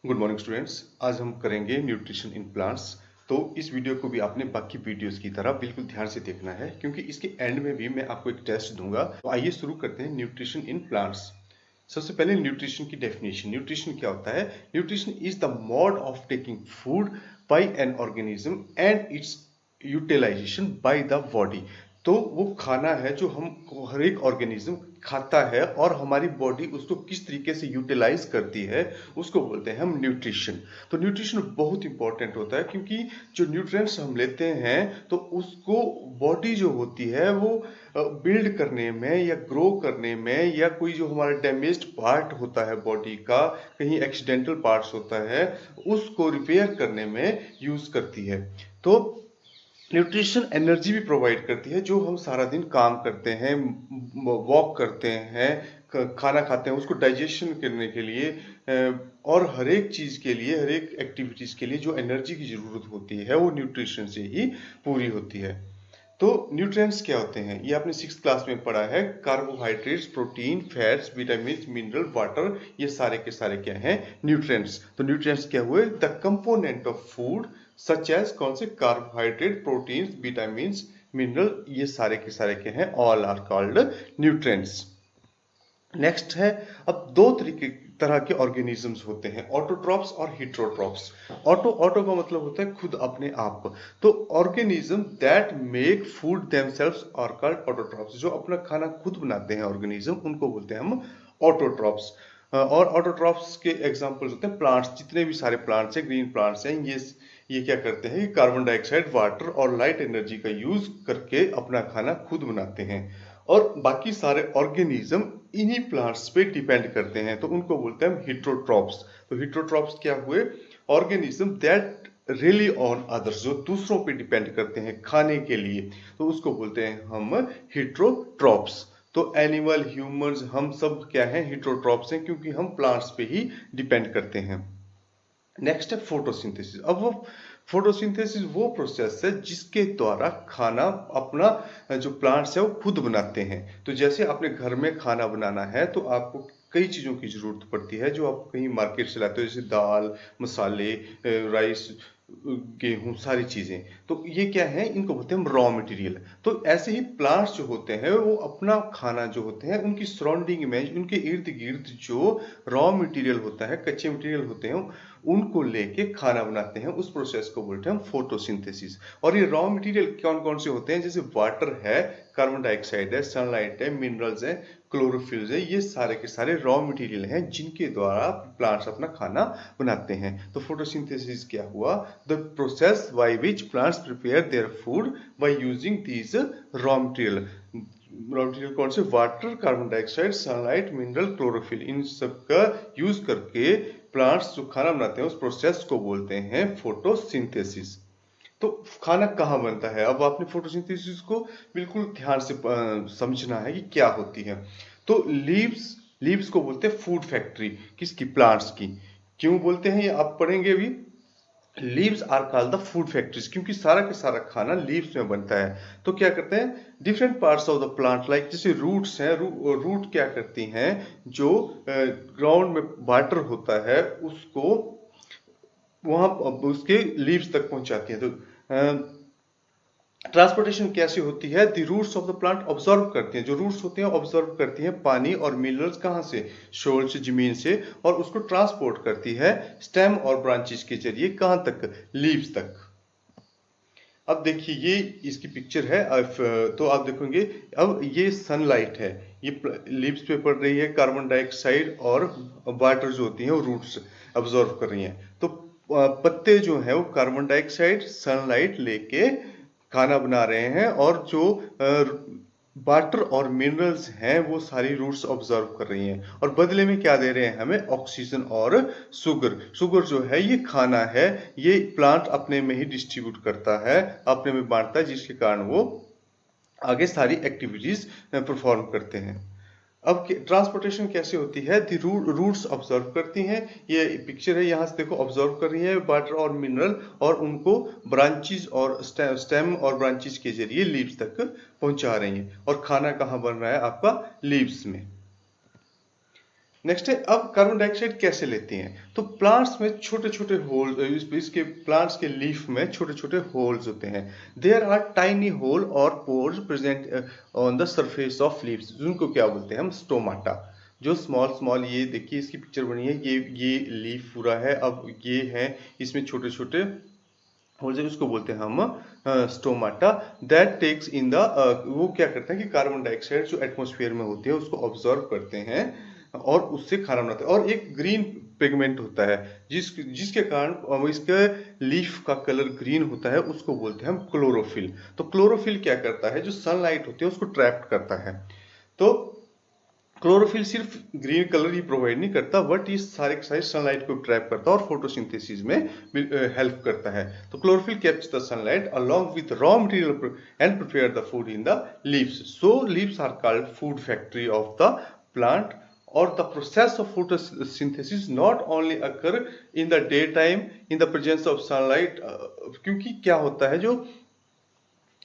Good morning students. आज हम करेंगे न्यूट्रिशन इन प्लांट्स। तो इस वीडियो को भी आपने बाकी वीडियोस की तरह बिल्कुल ध्यान से देखना है, क्योंकि इसके एंड में भी मैं आपको एक टेस्ट दूंगा। तो आइए शुरू करते हैं न्यूट्रिशन इन प्लांट्स। सबसे पहले न्यूट्रिशन की डेफिनेशन। न्यूट्रिशन क्या होता है? Nutrition is the mode of taking food by an organism and its utilisation by the body. तो वो खाना है जो हम हर एक ऑर्गेनिज्म खाता है और हमारी बॉडी उसको किस तरीके से यूटिलाइज करती है, उसको बोलते हैं हम न्यूट्रिशन। तो न्यूट्रिशन बहुत इंपॉर्टेंट होता है, क्योंकि जो न्यूट्रिएंट्स हम लेते हैं तो उसको बॉडी जो होती है वो बिल्ड करने में या ग्रो करने में, या कोई जो हमारा डैमेज्ड पार्ट होता है बॉडी का, कहीं एक्सीडेंटल पार्ट्स होता है, उसको रिपेयर करने में यूज करती है। तो न्यूट्रिशन एनर्जी भी प्रोवाइड करती है। जो हम सारा दिन काम करते हैं, वॉक करते हैं, खाना खाते हैं, उसको डाइजेशन करने के लिए और हर एक चीज के लिए, हर एक एक्टिविटीज के लिए जो एनर्जी की जरूरत होती है वो न्यूट्रिशन से ही पूरी होती है। तो न्यूट्रिएंट्स क्या होते हैं ये आपने 6th क्लास में पढ़ा है। Carbohydrates, protein, fats, vitamin, mineral, water, ये सारे के सारे क्या हैं? न्यूट्रिएंट्स। तो न्यूट्रिएंट्स क्या हुए? The component of food such as, कौन से? कार्बोहाइड्रेट, प्रोटीन, विटामिन, मिनरल, ये सारे के सारे क्या हैं? All are called nutrients. Next है, अब दो तरह के ऑर्गेनिजम्स होते हैं, ऑटोट्रॉप्स और हिट्रोट्रॉप्स। ऑटो का मतलब होता है खुद अपने आप। तो organism that make food themselves are called autotrophs. जो अपना खाना खुद बनाते हैं ऑर्गेनिज्म, उनको बोलते हैं हम ऑटोट्रॉप्स। और ऑटोट्रॉप्स के एग्जांपल्स होते हैं प्लांट्स। जितने भी सारे प्लांट्स हैं, ग्रीन प्लांट्स हैं, ये क्या करते हैं? कार्बन डाइऑक्साइड, वाटर और लाइट एनर्जी का यूज करके अपना खाना खुद बनाते हैं। और बाकी सारे ऑर्गेनिज्म इन्हीं प्लांट्स पे डिपेंड करते हैं, तो उनको बोलते हैं हम हिट्रोट्रॉप्स। तो हिट्रोट्रॉप्स क्या हुए? Organism that relief on others, जो दूसरों पे डिपेंड करते हैं खाने के लिए, तो उसको बोलते हैं हम हिट्रोट्रॉप्स। तो एनिमल, ह्यूमंस, हम सब क्या हैं? हिट्रोट्रॉप्स हैं, क्योंकि हम प्लांट्स पे ही डिपेंड करते हैं। नेक्स्ट है फोटोसिंथेसिस। अब वो फोटोसिंथेसिस वो प्रोसेस है जिसके द्वारा खाना अपना जो प्लांट्स है वो खुद बनाते हैं। तो जैसे अपने घर में खाना बनाना है तो आपको कई चीजों की जरूरत पड़ती है जो आप कहीं मार्केट से लाते हो, जैसे दाल, मसाले, राइस, गेहूं, सारी चीजें। तो ये क्या है? इनको बोलते हैं हम रॉ मटेरियल। तो ऐसे ही प्लांट्स जो होते हैं वो अपना खाना जो होते हैं उनकी सराउंडिंग में, उनके इर्द गिर्द जो रॉ मटेरियल होता है, कच्चे मटेरियल होते हैं, उनको लेके खाना बनाते हैं। उस प्रोसेस को बोलते हैं हम फोटोसिंथेसिस। और ये रॉ मटेरियल कौन कौन से होते हैं? जैसे वाटर है, कार्बन डाइऑक्साइड है, सनलाइट है, मिनरल्स है, क्लोरोफिल्स है, ये सारे के सारे रॉ मटेरियल हैं जिनके द्वारा प्लांट्स अपना खाना बनाते हैं। तो फोटोसिंथेसिस क्या हुआ? The process by which plants prepare their food by using these raw material. Raw material कौन से? Water, carbon dioxide, sunlight, mineral, chlorophyll, इन सब का यूज करके प्लांट्स जो खाना बनाते हैं उस प्रोसेस को बोलते हैं फोटोसिंथेसिस। तो खाना कहाँ बनता है? अब आपने फोटोसिंथेसिस को बिल्कुल ध्यान से समझना है कि क्या होती है। तो लीव्स लीव्स को बोलते हैं फूड फैक्ट्री। किसकी? प्लांट्स की। क्यों बोलते हैं ये आप पढ़ेंगे भी। Leaves are called the food factories, क्योंकि सारा का सारा खाना लीव्स में बनता है। तो क्या करते हैं? Different parts of the plant, like जैसे रूट्स हैं, रूट क्या करती हैं? जो ग्राउंड में वाटर होता है उसको वहां उसके लीव्स तक पहुंचाती है। तो ट्रांसपोर्टेशन कैसे होती है? The roots of the plant observe करती हैं। जो रूट्स होते हैं ऑब्जर्व करती हैं पानी और मिनरल्स, कहां से? सोल से, जमीन से, और उसको ट्रांसपोर्ट करती है स्टेम और ब्रांचेस के जरिए। कहां तक? लीव्स तक। अब देखिए ये इसकी पिक्चर है। तो आप देखोगे, अब ये सनलाइट है, ये लीव्स पे पड़ रही है, कार्बन डाइऑक्साइड और वाटर जो होती है वो रूट्स अब्जॉर्व कर रही हैं। तो पत्ते जो है वो कार्बन डाइऑक्साइड, सनलाइट लेके खाना बना रहे हैं, और जो वाटर और मिनरल्स हैं वो सारी रूट्स ऑब्जर्व कर रही हैं, और बदले में क्या दे रहे हैं हमें? ऑक्सीजन और शुगर। शुगर जो है ये खाना है, ये प्लांट अपने में ही डिस्ट्रीब्यूट करता है, अपने में बांटता है, जिसके कारण वो आगे सारी एक्टिविटीज परफॉर्म करते हैं। अब ट्रांसपोर्टेशन कैसे होती है? दी रूट्स ऑब्जर्व करती हैं, ये पिक्चर है, यहां से देखो ऑब्जर्व कर रही है वाटर और मिनरल, और उनको ब्रांचेस और स्टेम और ब्रांचेस के जरिए लीव्स तक पहुंचा रही हैं। और खाना कहाँ बन रहा है? आपका लीव्स में। नेक्स्ट है, अब कार्बन डाइऑक्साइड कैसे लेते हैं? तो प्लांट्स में छोटे छोटे होल, इसके प्लांट्स के लीफ में छोटे छोटे होल्स होते हैं। देयर आर टाइनी होल और pores present on the surface of leaves, जिनको क्या बोलते हैं हम? स्टोमाटा। जो स्मॉल स्मॉल, ये देखिए इसकी पिक्चर बनी है, ये लीफ पूरा है, अब ये है इसमें छोटे छोटे होल्स, उसको बोलते हैं हम stomata. That takes in the, वो क्या करते हैं कि कार्बन डाइऑक्साइड जो एटमॉस्फेयर में होती है उसको ऑब्जर्व करते हैं और उससे खाना बनाते हैं। और एक ग्रीन पिगमेंट होता है जिसके कारण इसके लीफ का कलर ग्रीन होता है, उसको बोलते हैं हम क्लोरोफिल। तो क्लोरोफिल क्या करता है? जो सनलाइट होती है उसको ट्रैप करता है। तो क्लोरोफिल सिर्फ ग्रीन कलर ही प्रोवाइड नहीं करता, बट ये सारे के सारे सनलाइट को ट्रैप करता है और फोटोसिंथेसिस में हेल्प करता है। तो chlorophyll captures the sunlight along with raw material and prepare the food in the leaves. So leaves are called food factory of the plant. और the process of photosynthesis not only occur in the day time in the presence of sunlight, क्योंकि क्या होता है, जो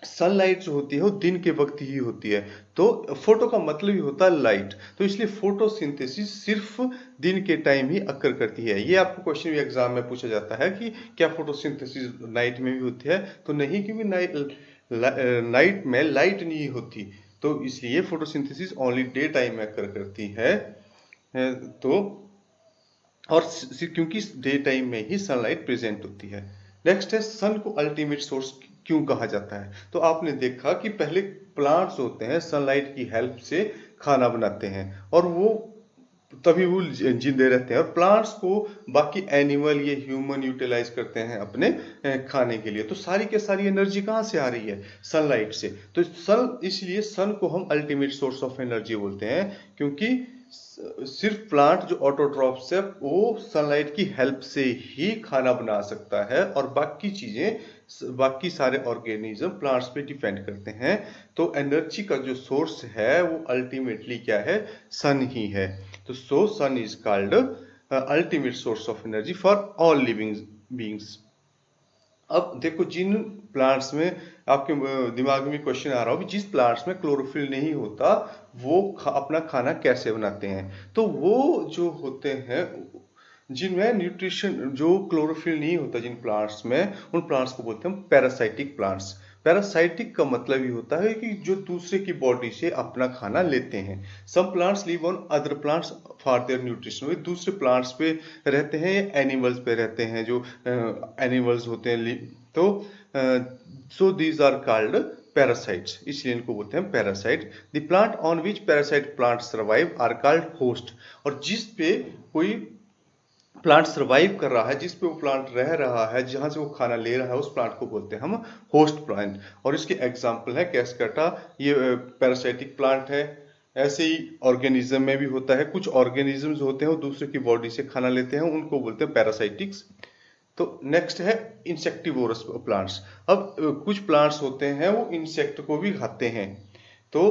sunlight जो होती है वो दिन के वक्त ही होती है। तो फोटो का मतलब ही होता है लाइट, तो इसलिए फोटोसिंथेसिस सिर्फ दिन के टाइम ही अकर करती है। ये आपको क्वेश्चन भी एग्जाम में पूछा जाता है कि क्या फोटोसिंथेसिस नाइट में भी होती है? तो नहीं, क्योंकि नाइट में लाइट नहीं होती, तो इसलिए फोटोसिंथेसिस ओनली डे टाइम में अकर करती है। तो और क्योंकि डे टाइम में ही सनलाइट प्रेजेंट होती है। नेक्स्ट है, सन को अल्टीमेट सोर्स क्यों कहा जाता है? तो आपने देखा कि पहले प्लांट्स होते हैं सनलाइट की हेल्प से खाना बनाते हैं और वो तभी वो जिंदे रहते हैं। और प्लांट्स को बाकी एनिमल, ये ह्यूमन यूटिलाइज करते हैं अपने खाने के लिए। तो सारी के सारी एनर्जी कहाँ से आ रही है? सनलाइट से। तो सन, इसलिए सन को हम अल्टीमेट सोर्स ऑफ एनर्जी बोलते हैं, क्योंकि सिर्फ प्लांट जो ऑटोट्रॉफ्स है वो सनलाइट की हेल्प से ही खाना बना सकता है, और बाकी चीजें, बाकी सारे ऑर्गेनिज्म प्लांट्स पे डिपेंड करते हैं। तो एनर्जी का जो सोर्स है वो अल्टीमेटली क्या है? सन ही है। तो so sun is called ultimate source of energy for all living beings. अब देखो, जिन प्लांट्स में आपके दिमाग में क्वेश्चन आ रहा हो कि जिस प्लांट्स में क्लोरोफिल नहीं होता वो अपना खाना कैसे बनाते हैं? तो वो जो होते हैं जिनमें न्यूट्रिशन, जो क्लोरोफिल नहीं होता जिन प्लांट्स में, उन प्लांट्स को बोलते हैं हम पैरासाइटिक प्लांट्स। पैरासाइटिक का मतलब ये होता है कि जो दूसरे की बॉडी से अपना खाना लेते हैं। Some plants live on other plants for their nutrition, वे दूसरे प्लांट्स पे रहते हैं या एनिमल्स पे रहते हैं, जो एनिमल्स होते हैं। तो so these are called parasites, इसलिए इनको बोलते हैं parasite. The plant on which parasite plant survive are called host. और जिस पे कोई प्लांट सर्वाइव कर रहा है, जिस पे वो प्लांट रह रहा है, जहां से वो खाना ले रहा है, उस प्लांट को बोलते हैं हम होस्ट प्लांट। और इसके एग्जाम्पल है कैस्केटा, ये पैरासाइटिक प्लांट है। ऐसे ही ऑर्गेनिज्म में भी होता है, कुछ ऑर्गेनिजम्स होते हैं वो दूसरे की बॉडी से खाना लेते हैं, उनको बोलते हैं पैरासाइटिक्स। तो नेक्स्ट है इंसेक्टिवोरस प्लांट्स। अब कुछ प्लांट्स होते हैं वो इंसेक्ट को भी खाते हैं। तो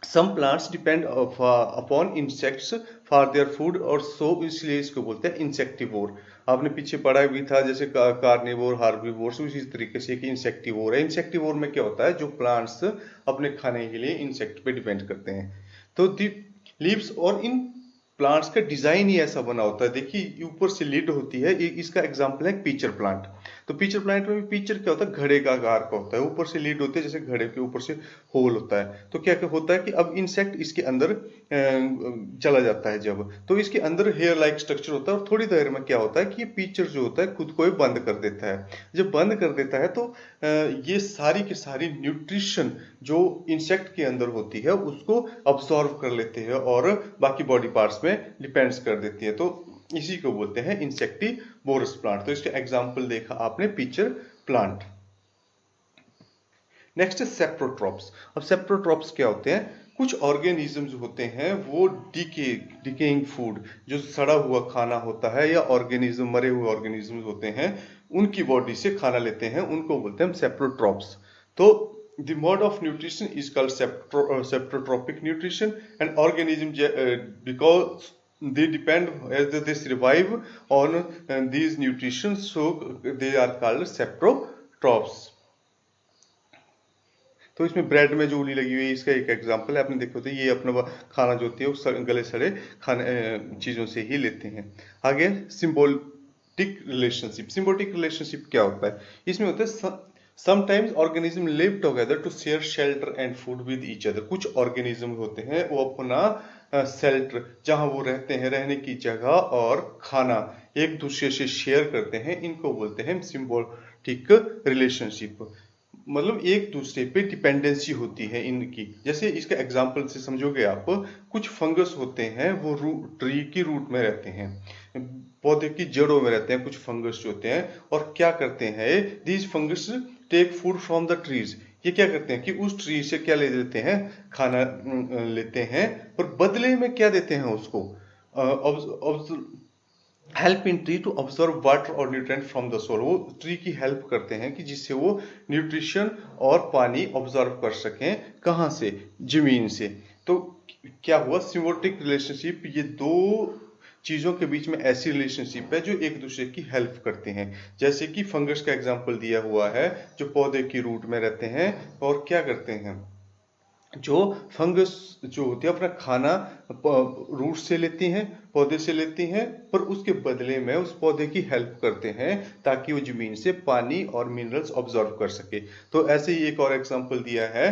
some plants depend upon insects for their food, और सो इसलिए इसको बोलते हैं इंसेक्टिवोर। आपने पीछे पढ़ा भी था जैसे कार्निवोर, हार्बिवोर, उसी तरीके से कि इंसेक्टिवोर है। इंसेक्टिवोर में क्या होता है? जो प्लांट्स अपने खाने के लिए इंसेक्ट पे डिपेंड करते हैं। तो दी लीव्स, और इन प्लांट्स का डिजाइन ही ऐसा बना होता है, देखिए ऊपर से लीड होती है। इसका एग्जांपल है पीचर प्लांट। तो पीचर प्लांट में भी पीचर क्या होता है? घड़े का आकार का होता है, ऊपर से लीड होती है, जैसे घड़े के ऊपर से होल होता है। तो क्या क्या होता है कि अब इंसेक्ट इसके अंदर चला जाता है जब, तो इसके अंदर हेयर लाइक स्ट्रक्चर होता है, और थोड़ी देर में क्या होता है कि ये पीचर जो होता है खुद को ही बंद कर देता है। जब बंद कर देता है तो ये सारी की सारी न्यूट्रिशन जो इंसेक्ट के अंदर होती है उसको अब्सॉर्व कर लेते हैं और बाकी बॉडी पार्ट्स में डिपेंड्स कर देती है। तो इसी को बोलते हैं इंसेक्टिवोरस प्लांट। तो इसका एग्जांपल देखा आपने पीचर प्लांट। नेक्स्ट है सेप्रोट्रॉप्स। अब सेप्रोट्रॉप्स क्या होते हैं? कुछ ऑर्गेनिजम्स होते हैं वो डिकेइंग फूड, जो सड़ा हुआ खाना होता है, या ऑर्गेनिज्म, मरे हुए ऑर्गेनिजम्स होते हैं, उनकी बॉडी से खाना लेते हैं, उनको बोलते हैं सेप्रोट्रॉप्स। तो the mode of nutrition is called saprotropic nutrition, and organism because they depend as they survive on these nutrition, so they are called saprotrophs. तो इसमें ब्रेड में जो उंगली लगी हुई है, इसका एक एग्जांपल है। आपने देखा होता है ये अपना खाना जो होती है वो गले सड़े खाने चीजों से ही लेते हैं। आगे सिंबोटिक रिलेशनशिप। सिंबोटिक रिलेशनशिप क्या होता है? इसमें होता है sometimes organism live together to share shelter and food with each other. कुछ ऑर्गेनिज्म होते हैं वो अपना शेल्टर, जहां वो रहते हैं, रहने की जगह और खाना एक दूसरे से शेयर करते हैं, इनको बोलते हैं सिंबोटिक रिलेशनशिप। मतलब एक दूसरे पे डिपेंडेंसी होती है इनकी। जैसे इसका एग्जांपल से समझोगे आप, कुछ फंगस होते हैं वो ट्री की रूट में रहते हैं, पौधे की जड़ों में रहते हैं कुछ फंगस जो होते हैं, और क्या करते हैं these fungus take food from the trees. ये क्या करते हैं कि उस ट्री से क्या ले लेते हैं, खाना लेते हैं, और बदले में क्या देते हैं उसको, help in tree to observe water और न्यूट्रिएंट फ्रॉम द सोल। वो ट्री की हेल्प करते हैं कि जिससे वो न्यूट्रिशन और पानी ऑब्जर्व कर सकें, कहाँ से, जमीन से। तो क्या हुआ, सिम्बियोटिक रिलेशनशिप, ये दो चीजों के बीच में ऐसी रिलेशनशिप है जो एक दूसरे की हेल्प करते हैं। जैसे कि फंगस का एग्जांपल दिया हुआ है, जो पौधे की रूट में रहते हैं और क्या करते हैं, जो फंगस जो होती है अपना खाना रूट से लेती हैं, पौधे से लेती हैं, पर उसके बदले में उस पौधे की हेल्प करते हैं ताकि वो जमीन से पानी और मिनरल्स ऑब्जॉर्व कर सके। तो ऐसे ही एक और एग्जांपल दिया है,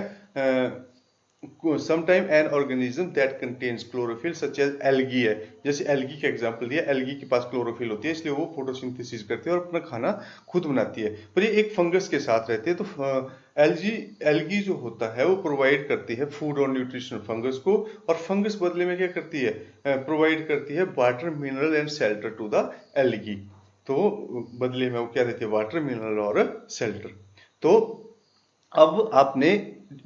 sometime an organism that contains chlorophyll such as algae है। जैसे एल्गी का एग्जांपल दिया, एल्गी के पास क्लोरोफिल होती है इसलिए वो फोटोसिंथेसिस करती है और अपना खाना खुद बनाती है। पर ये एक फंगस के साथ रहते हैं, तो एल्गी जो होता है वो प्रोवाइड करती है फूड और न्यूट्रिशन फंगस को, और फंगस बदले में क्या करती है, प्रोवाइड करती है water, mineral and shelter to the algae. तो बदले में वो क्या देती है, वाटर, मिनरल और शेल्टर। तो अब आपने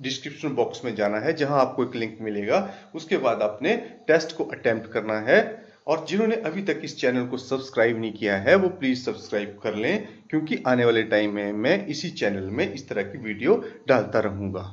डिस्क्रिप्शन बॉक्स में जाना है जहां आपको एक लिंक मिलेगा, उसके बाद आपने टेस्ट को अटेम्प्ट करना है। और जिन्होंने अभी तक इस चैनल को सब्सक्राइब नहीं किया है वो प्लीज सब्सक्राइब कर लें, क्योंकि आने वाले टाइम में मैं इसी चैनल में इस तरह की वीडियो डालता रहूंगा।